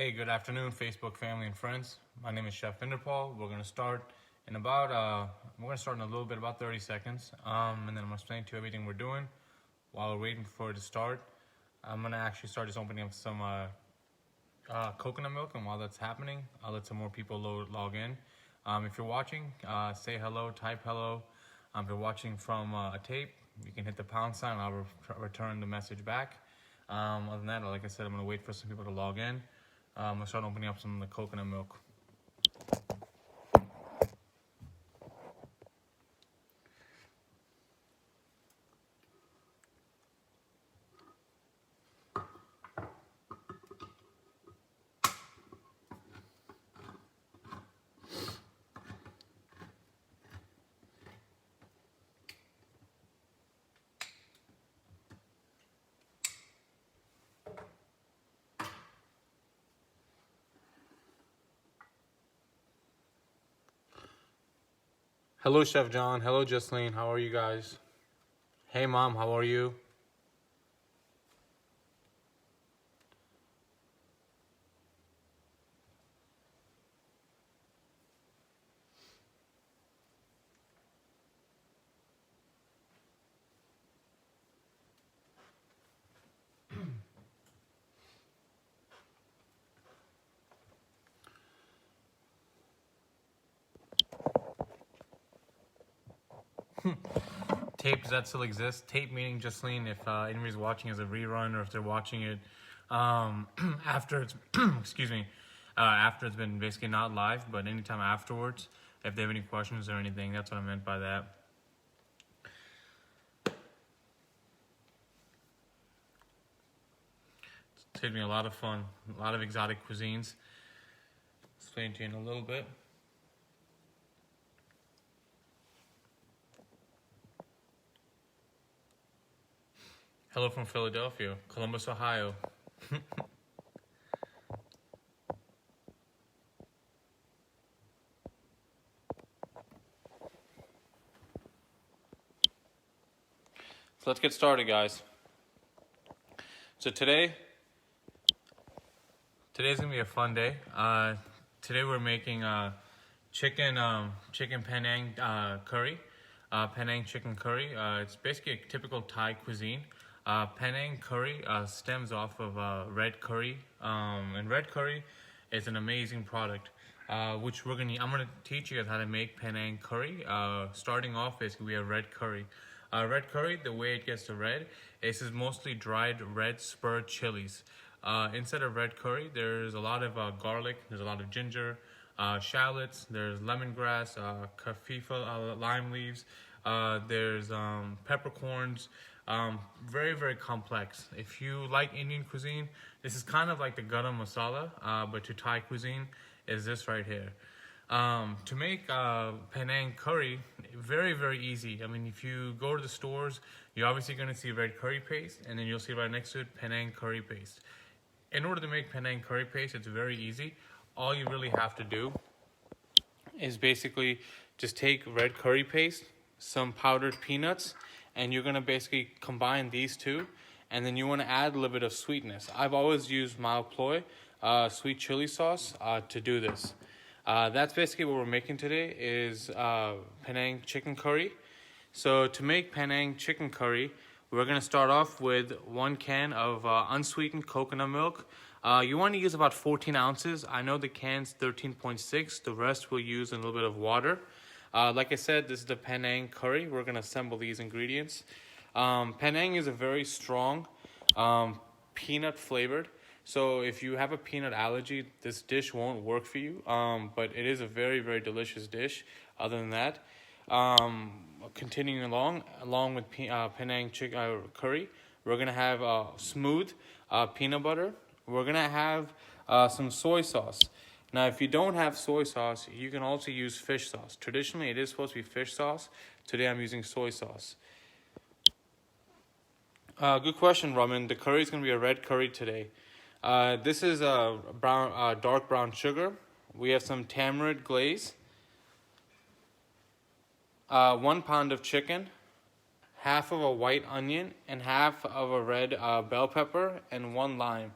Hey, good afternoon, Facebook family and friends. My name is Chef Inderpal. We're gonna start in a little bit, about 30 seconds, and then I'm gonna explain to you everything we're doing. While we're waiting for it to start, I'm gonna actually start just opening up some coconut milk, and while that's happening, I'll let some more people log in. If you're watching, say hello, type hello. If you're watching from a tape, you can hit the pound sign, and I'll return the message back. Other than that, like I said, I'm gonna wait for some people to log in. I'm gonna start opening up some of the coconut milk. Hello, Chef John. Hello, Jocelyn. How are you guys? Hey, Mom. How are you? Tape, does that still exist? Tape meaning, Jocelyn, if anybody's watching as a rerun or if they're watching it after it's, excuse me, after it's been basically not live, but anytime afterwards, if they have any questions or anything, that's what I meant by that. It's taking me a lot of fun, a lot of exotic cuisines. Explain to you in a little bit. Hello from Philadelphia, Columbus, Ohio. So let's get started, guys. So today's gonna be a fun day. Today we're making chicken Panang curry, Panang chicken curry. It's basically a typical Thai cuisine. Panang curry stems off of red curry, and red curry is an amazing product. Which I'm gonna teach you guys how to make Panang curry. Starting off, basically we have red curry. Red curry, the way it gets to red, is mostly dried red spur chilies. Instead of red curry, there's a lot of garlic, there's a lot of ginger, shallots, there's lemongrass, kafifa, lime leaves, there's peppercorns. Very, very complex. If you like Indian cuisine, this is kind of like the garam masala, but to Thai cuisine is this right here. To make Panang curry, very, very easy. I mean, if you go to the stores, you're obviously going to see red curry paste, and then you'll see right next to it Panang curry paste. In order to make Panang curry paste, it's very easy. All you really have to do is basically just take red curry paste, some powdered peanuts, and you're going to basically combine these two, and then you want to add a little bit of sweetness. I've always used mild ploy, sweet chili sauce, to do this. That's basically what we're making today is Panang chicken curry. So to make Panang chicken curry, we're going to start off with 1 can of unsweetened coconut milk. You want to use about 14 ounces. I know the can's 13.6. The rest we'll use a little bit of water. Like I said, this is the Panang curry. We're going to assemble these ingredients. Panang is a very strong peanut flavored. So if you have a peanut allergy, this dish won't work for you. But it is a very, very delicious dish. Other than that, continuing along with Panang chicken curry, we're going to have smooth peanut butter. We're going to have some soy sauce. Now, if you don't have soy sauce, you can also use fish sauce. Traditionally, it is supposed to be fish sauce. Today, I'm using soy sauce. Good question, Raman. The curry is going to be a red curry today. This is dark brown sugar. We have some tamarind glaze. 1 pound of chicken. Half of a white onion and half of a red bell pepper and 1 lime.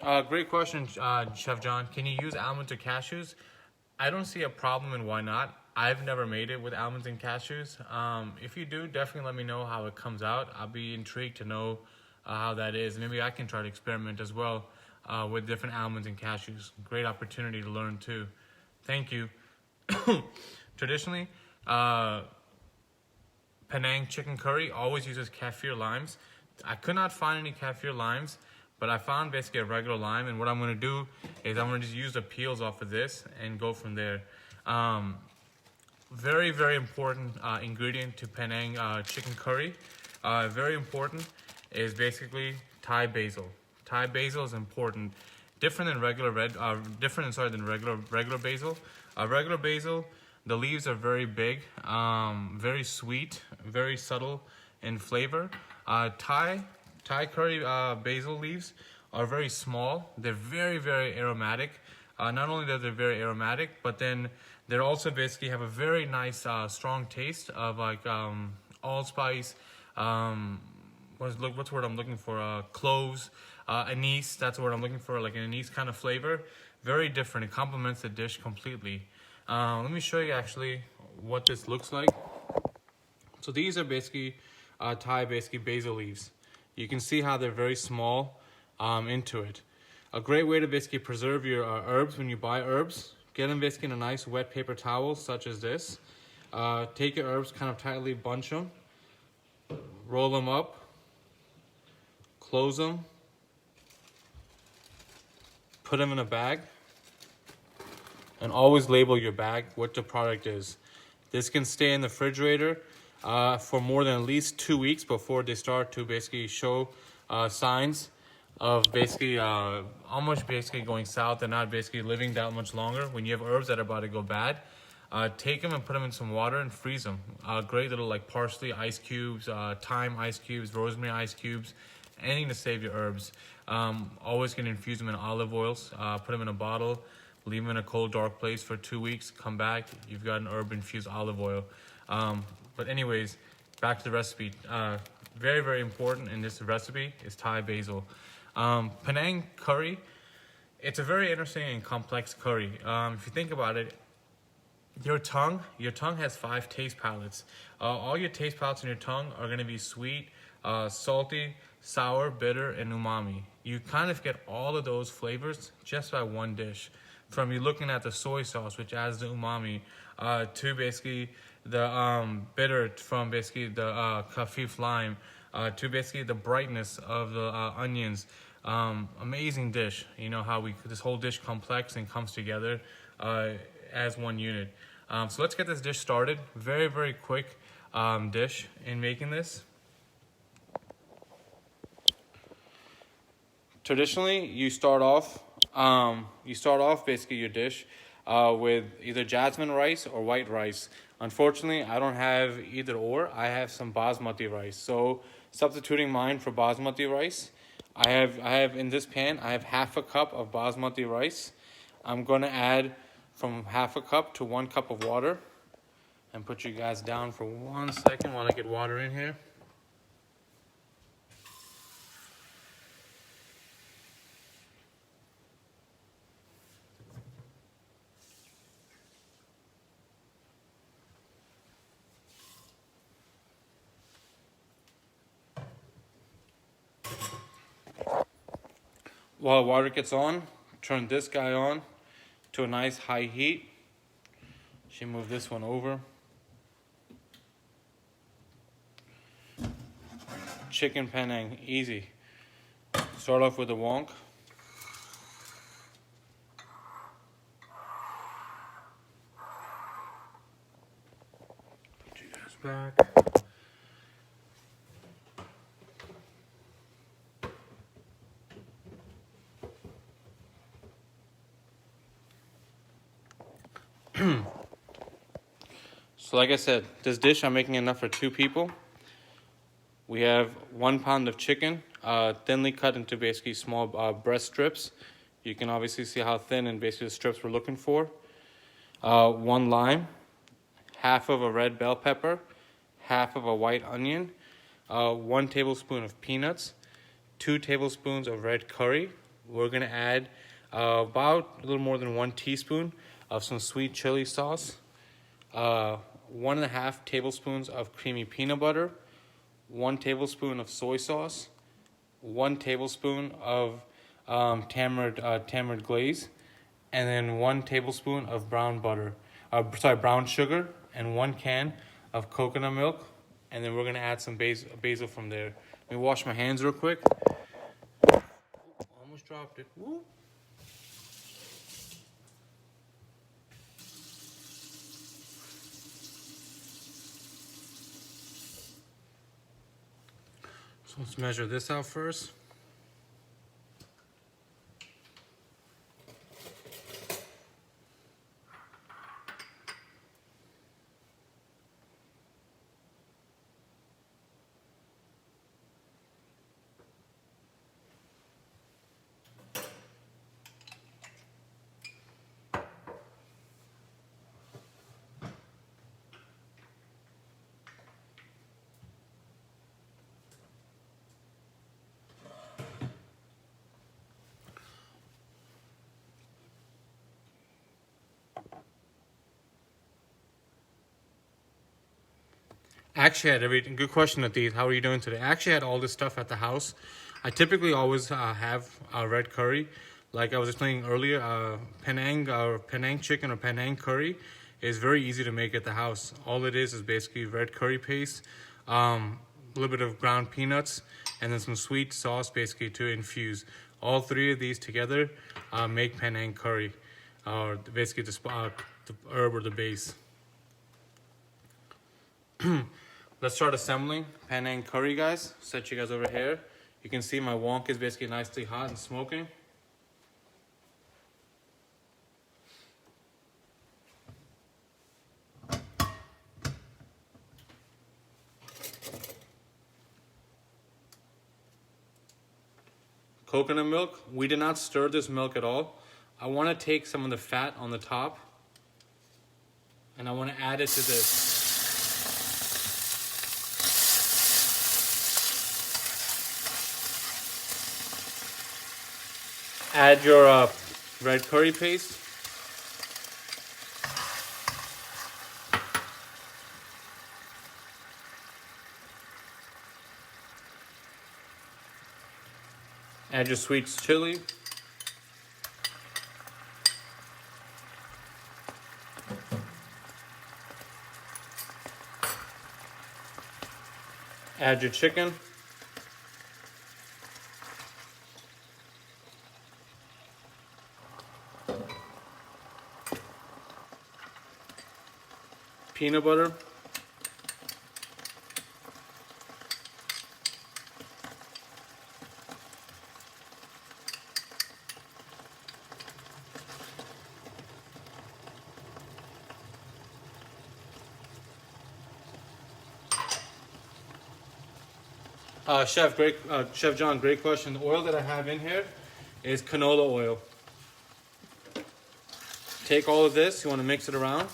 Great question, Chef John. Can you use almonds or cashews? I don't see a problem and why not. I've never made it with almonds and cashews. If you do, definitely let me know how it comes out. I'll be intrigued to know how that is. Maybe I can try to experiment as well with different almonds and cashews. Great opportunity to learn too. Thank you. Traditionally, Panang Chicken Curry always uses kaffir limes. I could not find any kaffir limes, but I found basically a regular lime, and what I'm going to do is I'm going to just use the peels off of this and go from there. Very, very important ingredient to Panang Chicken Curry. Very important is basically Thai basil. Thai basil is important. Different than regular regular basil. Regular basil, the leaves are very big, very sweet, very subtle in flavor. Thai curry basil leaves are very small. They're very, very aromatic. Not only that they're very aromatic, but then they're also basically have a very nice, strong taste of like allspice. What's the word I'm looking for? Cloves, anise. That's the word I'm looking for, like an anise kind of flavor. Very different. It complements the dish completely. Let me show you actually what this looks like. So these are basically Thai basil leaves. You can see how they're very small into it. A great way to basically preserve your herbs when you buy herbs, get them basically in a nice wet paper towel such as this. Take your herbs, kind of tightly bunch them, roll them up, close them, put them in a bag, and always label your bag what the product is. This can stay in the refrigerator for more than at least 2 weeks before they start to basically show signs of basically almost basically going south and not basically living that much longer. When you have herbs that are about to go bad, take them and put them in some water and freeze them. Great little like parsley ice cubes, thyme ice cubes, rosemary ice cubes, anything to save your herbs. Always can infuse them in olive oils, put them in a bottle, leave them in a cold, dark place for 2 weeks, come back, you've got an herb-infused olive oil. But anyways, back to the recipe. Very, very important in this recipe is Thai basil. Panang curry, it's a very interesting and complex curry. If you think about it, your tongue has 5 taste palates. All your taste palates in your tongue are going to be sweet, salty, sour, bitter, and umami. You kind of get all of those flavors just by one dish. From you looking at the soy sauce, which adds the umami, to basically the bitter from basically the kafif lime, to basically the brightness of the onions. Amazing dish. You know how this whole dish complex and comes together as one unit. So let's get this dish started. Very, very quick dish in making this. Traditionally, you start off basically your dish with either jasmine rice or white rice. Unfortunately, I don't have either or. I have some basmati rice. So substituting mine for basmati rice, I have in this pan, I have half a cup of basmati rice. I'm going to add from half a cup to 1 cup of water. And put you guys down for 1 second while I get water in here. While water gets on, turn this guy on to a nice high heat. Should move this one over. Chicken Panang, easy. Start off with a wonk. Put you guys back. So like I said, this dish I'm making enough for 2 people. We have 1 pound of chicken, thinly cut into basically small breast strips. You can obviously see how thin and basically the strips we're looking for. 1 lime, half of a red bell pepper, half of a white onion, 1 tablespoon of peanuts, 2 tablespoons of red curry, we're gonna add about a little more than 1 teaspoon of some sweet chili sauce, 1.5 tablespoons of creamy peanut butter, 1 tablespoon of soy sauce, 1 tablespoon of tamarind glaze, and then 1 tablespoon of brown sugar, and 1 can of coconut milk, and then we're gonna add some basil from there. Let me wash my hands real quick. Almost dropped it. Woo. So let's measure this out first. Actually, I had everything. Good question, Atit. How are you doing today? I actually had all this stuff at the house. I typically always have red curry. Like I was explaining earlier, Panang chicken or Panang curry is very easy to make at the house. All it is basically red curry paste, a little bit of ground peanuts, and then some sweet sauce basically to infuse. All three of these together make Panang curry, or basically the herb or the base. Let's start assembling Panang curry, guys. Set you guys over here. You can see my wonk is basically nicely hot and smoking. Coconut milk. We did not stir this milk at all. I want to take some of the fat on the top and I want to add it to this. Add your red curry paste. Add your sweet chili. Add your chicken. Peanut butter. Chef John, great question. The oil that I have in here is canola oil. Take all of this, you want to mix it around.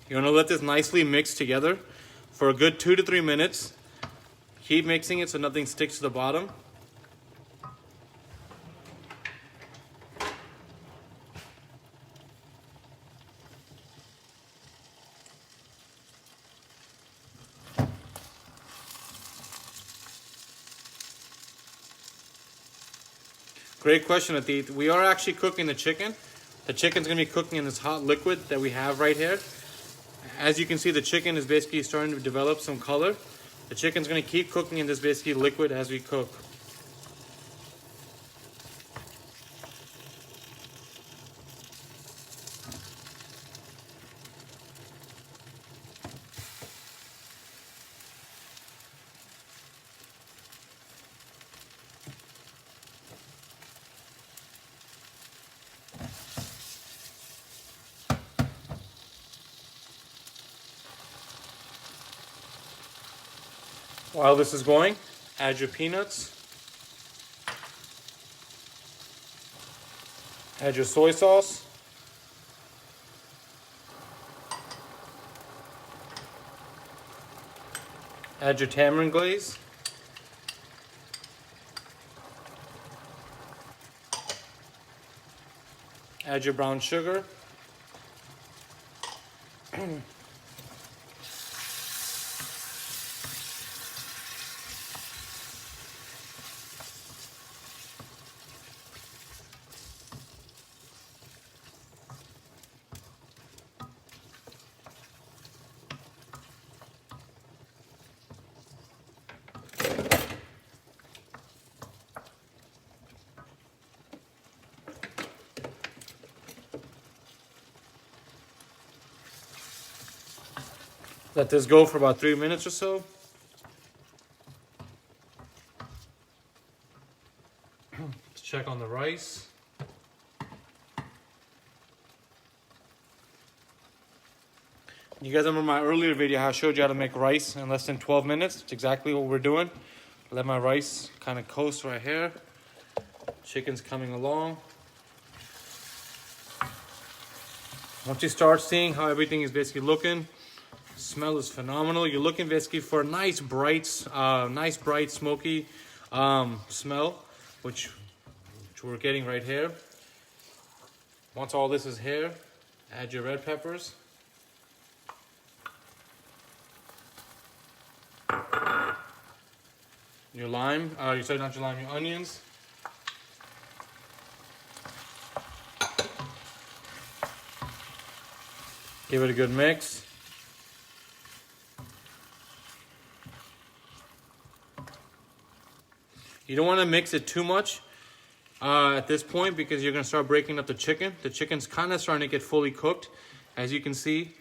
You want to let this nicely mix together for a good 2 to 3 minutes. Keep mixing it so nothing sticks to the bottom. Great question, Atit. We are actually cooking the chicken. The chicken's gonna be cooking in this hot liquid that we have right here. As you can see, the chicken is basically starting to develop some color. The chicken's gonna keep cooking in this basically liquid as we cook. While this is going, add your peanuts. Add your soy sauce. Add your tamarind glaze. Add your brown sugar. Let this go for about 3 minutes or so. Let's check on the rice. You guys remember my earlier video how I showed you how to make rice in less than 12 minutes? It's exactly what we're doing. Let my rice kind of coast right here. Chicken's coming along. Once you start seeing how everything is basically looking, smell is phenomenal. You're looking basically for a nice bright, smoky smell, which we're getting right here. Once all this is here, add your red peppers. Your lime, not your lime, your onions. Give it a good mix. You don't want to mix it too much at this point because you're going to start breaking up the chicken. The chicken's kind of starting to get fully cooked. As you can see,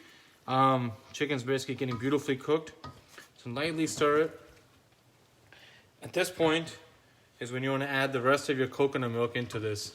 chicken's basically getting beautifully cooked. So lightly stir it. At this point is when you want to add the rest of your coconut milk into this.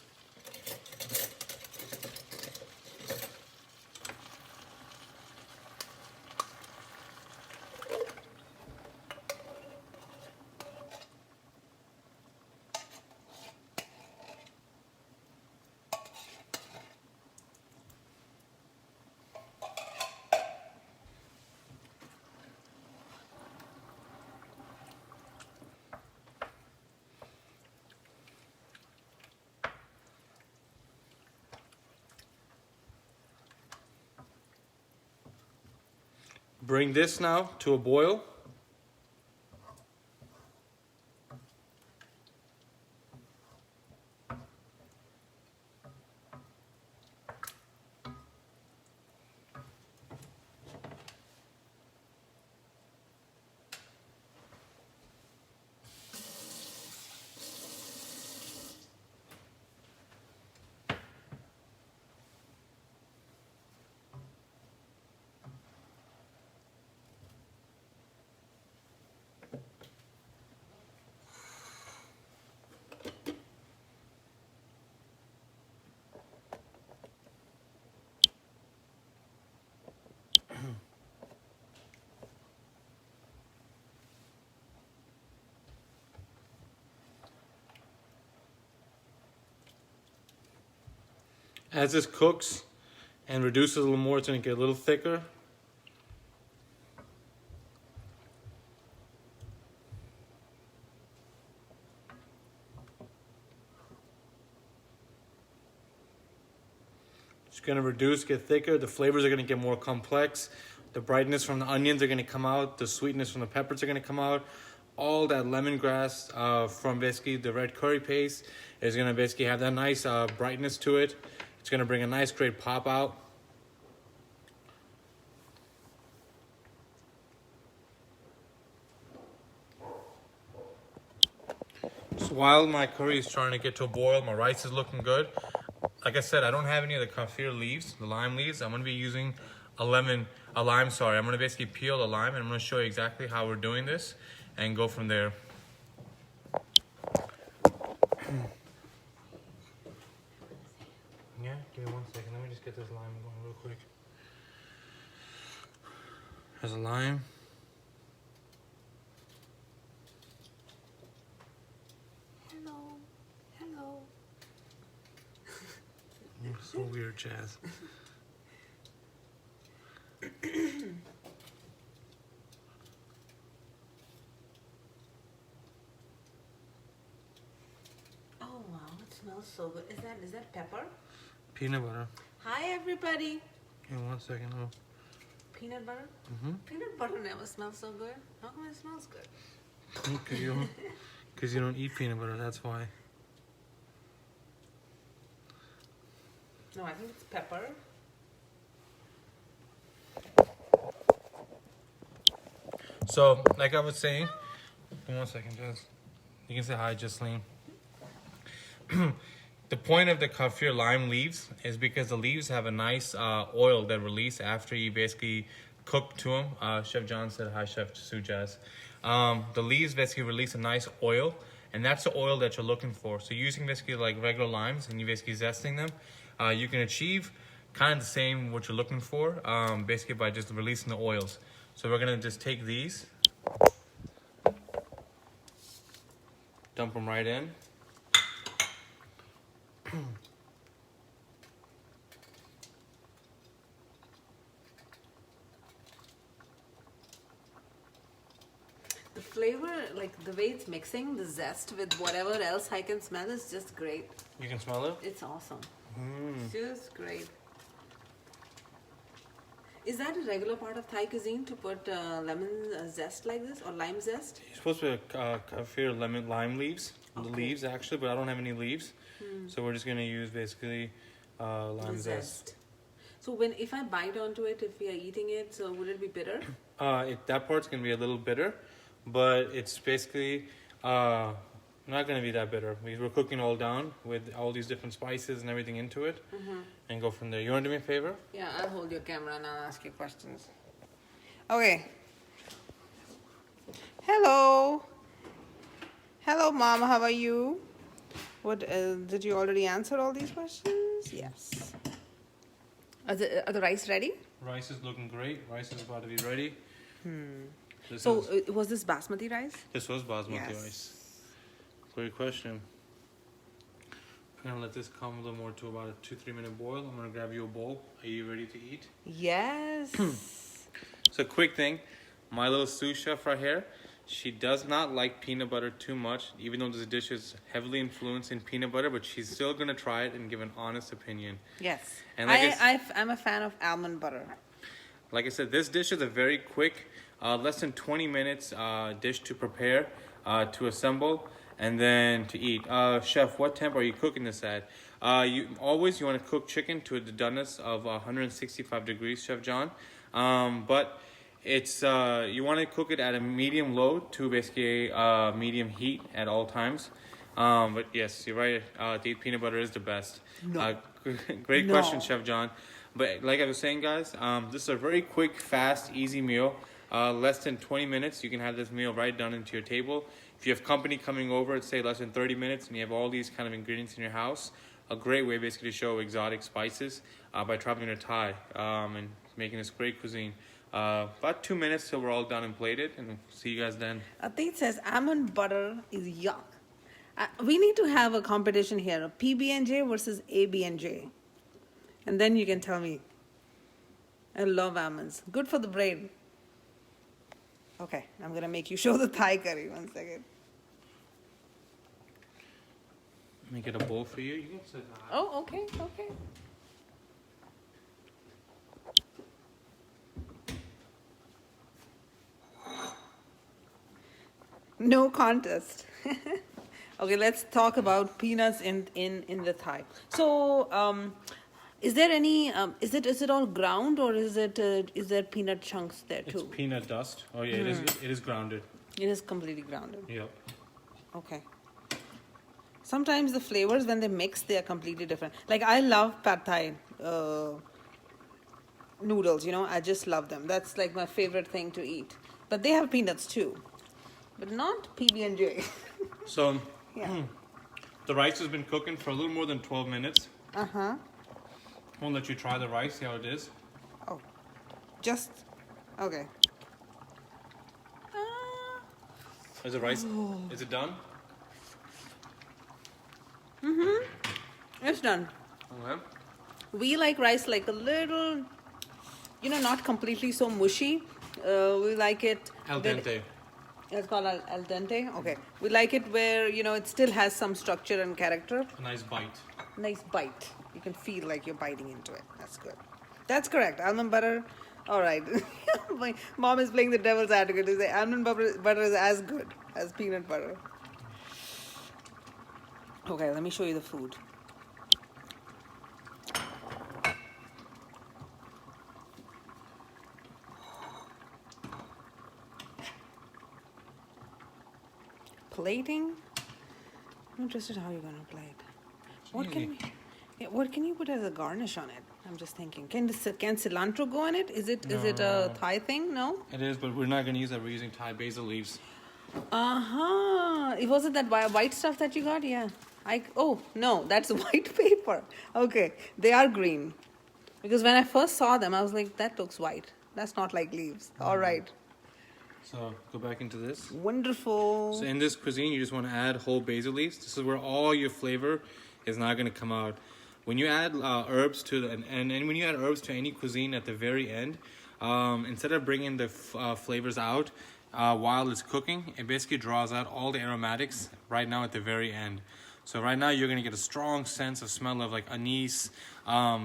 Bring this now to a boil. As this cooks and reduces a little more, it's going to get a little thicker. It's going to reduce, get thicker. The flavors are going to get more complex. The brightness from the onions are going to come out. The sweetness from the peppers are going to come out. All that lemongrass from basically the red curry paste is going to basically have that nice brightness to it. It's going to bring a nice, great pop out. So while my curry is starting to get to a boil, my rice is looking good. Like I said, I don't have any of the kaffir leaves, the lime leaves. I'm going to be using a lime. I'm going to basically peel the lime, and I'm going to show you exactly how we're doing this and go from there. Yeah, give me 1 second. Let me just get this lime going real quick. There's a lime. Hello. Hello. So weird, Chaz. Oh wow, it smells so good. Is that pepper? Peanut butter. Hi everybody. Hang on 1 second. Oh. Peanut butter? Mm-hmm. Peanut butter never smells so good. How come it smells good? Because you don't eat peanut butter, that's why. No, I think it's pepper. So, like I was saying, 1 second, Jess. You can say hi, Jasleen. The point of the kaffir lime leaves is because the leaves have a nice oil that release after you basically cook to them. Chef John said hi, Chef Sujaz. The leaves basically release a nice oil, and that's the oil that you're looking for. So using basically like regular limes and you basically zesting them, you can achieve kind of the same what you're looking for, basically by just releasing the oils. So we're gonna just take these, dump them right in. The flavor, like the way it's mixing the zest with whatever else I can smell is just great. You can smell it? It's awesome. Mm. It's just great. Is that a regular part of Thai cuisine to put lemon zest like this or lime zest? You're supposed to kaffir lime leaves, the Okay. leaves actually, but I don't have any leaves. So we're just gonna use basically lime The zest. So if I bite onto it, if we are eating it, so would it be bitter? That part's gonna be a little bitter, but it's basically not gonna be that bitter. We're cooking all down with all these different spices and everything into it, and go from there. You wanna do me a favor? Yeah, I'll hold your camera and I'll ask you questions. Okay. Hello. Hello, Mom. How are you? What did you already answer all these questions? Yes. Are the rice ready? Rice is looking great. Rice is about to be ready. Was this basmati rice? This was basmati Yes. rice. Great question. I'm gonna let this come a little more to about a 2-3 minute boil. I'm gonna grab you a bowl. Are you ready to eat? Yes. So quick thing, my little sous chef right here, she does not like peanut butter too much, even though this dish is heavily influenced in peanut butter, but she's still gonna try it and give an honest opinion. Yes. And like I'm a fan of almond butter. Like I said, this dish is a very quick, less than 20 minutes dish to prepare, to assemble, and then to eat. Chef, what temp are you cooking this at? You want to cook chicken to the doneness of 165 degrees, Chef John. But it's you want to cook it at a medium low to basically medium heat at all times. But yes, you're right. To eat peanut butter is the best. No. Great No. question, Chef John. But like I was saying, guys, this is a very quick, fast, easy meal. Less than 20 minutes, you can have this meal right done into your table. If you have company coming over, it's say less than 30 minutes, and you have all these kind of ingredients in your house, a great way basically to show exotic spices by traveling to Thai and making this great cuisine. About 2 minutes till we're all done and plated, and we'll see you guys then. Atit says almond butter is yuck. We need to have a competition here, a PB&J versus AB&J. And then you can tell me. I love almonds. Good for the brain. Okay, I'm going to make you show the Thai curry. 1 second. Let me get a bowl for you. You can sit down. Oh, okay, okay. No contest. Okay, let's talk about peanuts in the Thai. So, is there any? Is it all ground or is there peanut chunks there too? It's peanut dust. Oh yeah, it is grounded. It is completely grounded. Yep. Okay. Sometimes the flavors when they mix, they are completely different. Like I love pad Thai noodles. I just love them. That's like my favorite thing to eat. But they have peanuts too, but not PB&J. So, Yeah. the rice has been cooking for a little more than 12 minutes. Uh-huh. I want to let you try the rice, see how it is. Oh, just okay. Is the rice? Is it done? It's done. Okay. We like rice like a little, not completely so mushy. We like it Al dente. It's called al dente. Okay, we like it where it still has some structure and character. A nice bite. Nice bite. You can feel like you're biting into it. That's good. That's correct. Almond butter. All right. My mom is playing the devil's advocate to say almond butter is as good as peanut butter. Okay, let me show you the food. Plating. I'm interested how you're gonna plate. What can you put as a garnish on it? I'm just thinking. Can cilantro go on it? Is it a Thai thing? No. It is, but we're not going to use that. We're using Thai basil leaves. It wasn't that white stuff that you got? Yeah. Oh no, that's white paper. Okay, they are green. Because when I first saw them, I was like, that looks white. That's not like leaves. All right. So go back into this. Wonderful. So in this cuisine, you just want to add whole basil leaves. This is where all your flavor is not going to come out. When you add herbs to and when you add herbs to any cuisine at the very end, instead of bringing the flavors out while it's cooking, it basically draws out all the aromatics right now at the very end. So right now you're going to get a strong sense of smell of like anise,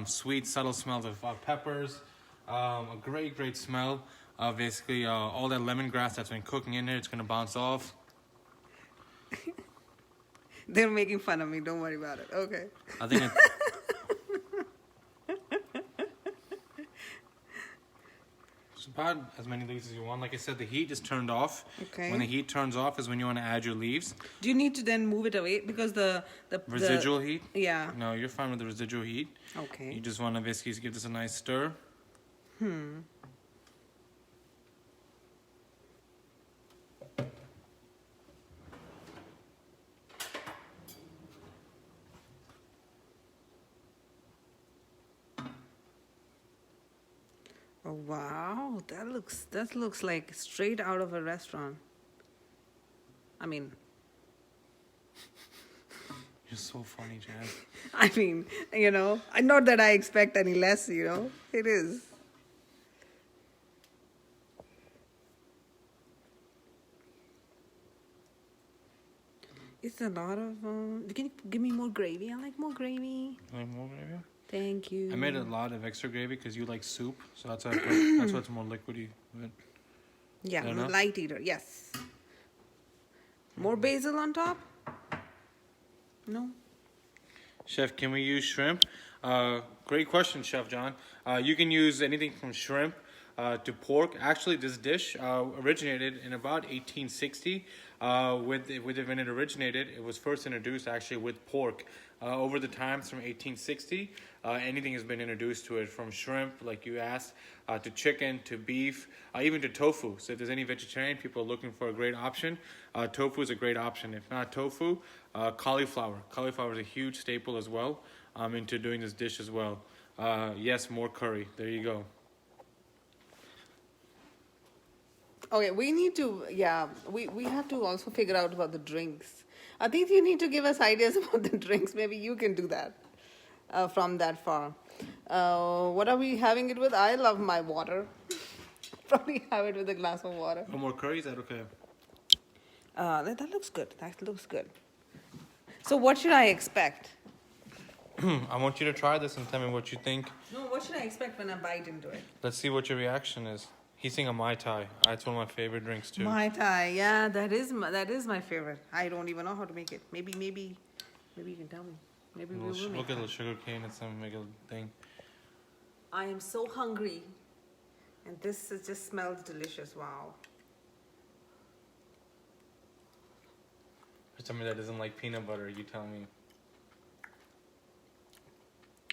sweet, subtle smells of peppers, a great smell of basically all that lemongrass that's been cooking in there. It's going to bounce off. They're making fun of me. Don't worry about it. Okay. I think it's about as many leaves as you want. Like I said, the heat is turned off. Okay. When the heat turns off is when you want to add your leaves. Do you need to then move it away because the Residual heat? Yeah. No, you're fine with the residual heat. Okay. You just want to basically give this a nice stir. Oh wow, that looks like straight out of a restaurant. I mean, You're so funny, Jazz. not that I expect any less, it is. It's a lot of, can you give me more gravy? I like more gravy. Like more gravy? Thank you. I made a lot of extra gravy because you like soup, so that's why that's why it's more liquidy. But Yeah, I'm a enough? light eater, yes. More basil on top? No? Chef, can we use shrimp? Great question, Chef John. You can use anything from shrimp to pork. Actually, this dish originated in about 1860. When it originated, it was first introduced actually with pork. Over the times from 1860, anything has been introduced to it, from shrimp, like you asked, to chicken, to beef, even to tofu. So if there's any vegetarian people looking for a great option, tofu is a great option. If not tofu, cauliflower. Cauliflower is a huge staple as well into doing this dish as well. Yes, more curry. There you go. Okay, we need to, we have to also figure out about the drinks. I think you need to give us ideas about the drinks. Maybe you can do that from that far. What are we having it with? I love my water. Probably have it with a glass of water. No more curry? Is that okay? That looks good. That looks good. So what should I expect? I want you to try this and tell me what you think. No, what should I expect when I bite into it? Let's see what your reaction is. He's saying a Mai Tai. That's one of my favorite drinks too. Mai Tai, yeah, that is my favorite. I don't even know how to make it. Maybe you can tell me. Maybe we will make We'll get a it. little sugar cane and some make a thing. I am so hungry, and this just smells delicious. Wow. For somebody that doesn't like peanut butter, you tell me.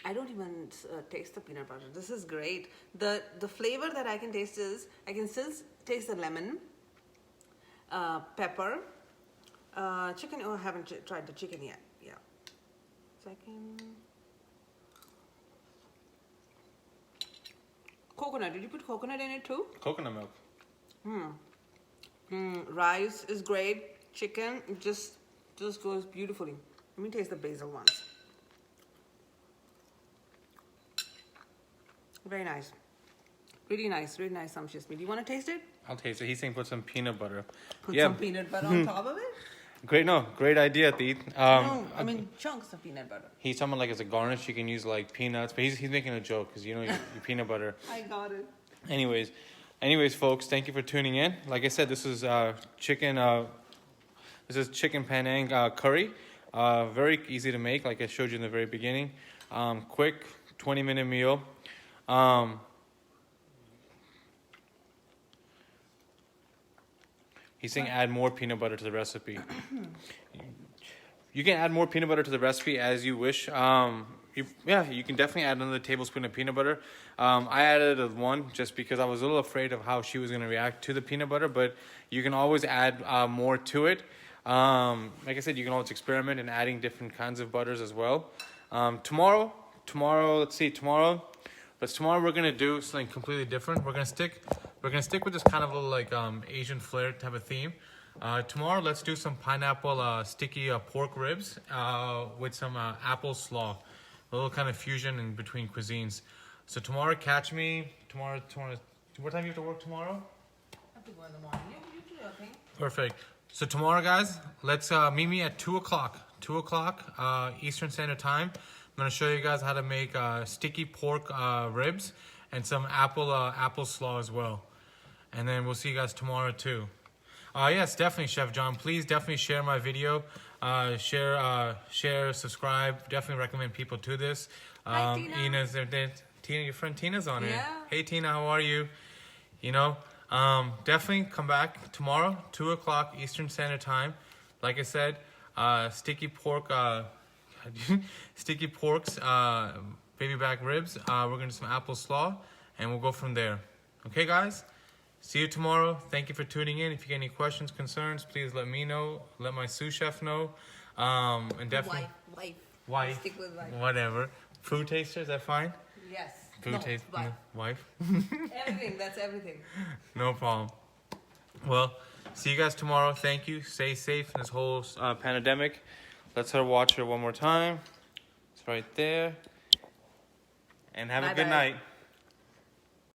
I don't even taste the peanut butter. This is great. The flavor that I can taste is, I can still taste the lemon, pepper, chicken. Oh, I haven't tried the chicken yet. Yeah. Second. Coconut. Did you put coconut in it too? Coconut milk. Rice is great. Chicken, it just goes beautifully. Let me taste the basil ones. Very nice. Really nice sumptuous meat. Do you want to taste it? I'll taste it. He's saying put some peanut butter. Put some peanut butter on top of it? Great idea, Teeth. No, I mean chunks of peanut butter. He's talking like as a garnish, you can use like peanuts, but he's making a joke because you know your peanut butter. I got it. Anyways, folks, thank you for tuning in. Like I said, this is chicken. This is chicken Panang curry. Very easy to make, like I showed you in the very beginning. Quick, 20-minute meal. He's saying add more peanut butter to the recipe. You can add more peanut butter to the recipe as you wish. You can definitely add another tablespoon of peanut butter. I added one just because I was a little afraid of how she was going to react to the peanut butter, but you can always add more to it. Like I said, you can always experiment in adding different kinds of butters as well. Tomorrow, we're gonna do something completely different. We're gonna stick with this kind of little like Asian flair type of theme. Tomorrow, let's do some pineapple sticky pork ribs with some apple slaw. A little kind of fusion in between cuisines. So tomorrow, catch me. Tomorrow. What time do you have to work tomorrow? I have to go in the morning. You do your thing. Perfect. So tomorrow, guys, let's meet me at 2 o'clock. 2 o'clock Eastern Standard Time. I'm gonna show you guys how to make sticky pork ribs and some apple slaw as well. And then we'll see you guys tomorrow too. Yes, definitely, Chef John. Please definitely share my video. Share, subscribe. Definitely recommend people to this. Hi, Tina. Tina, your friend Tina's on it. Yeah. Hey, Tina, how are you? You know, definitely come back tomorrow, 2 o'clock Eastern Standard Time. Like I said, sticky porks, baby back ribs. We're gonna do some apple slaw, and we'll go from there. Okay, guys? See you tomorrow. Thank you for tuning in. If you get any questions, concerns, please let me know. Let my sous chef know. And definitely wife. Stick with wife. Whatever. Food taster, is that fine? Yes. Food taster. Wife. Everything. That's everything. No problem. Well, see you guys tomorrow. Thank you. Stay safe in this whole pandemic. Let's watch her one more time. It's right there. And have a good night.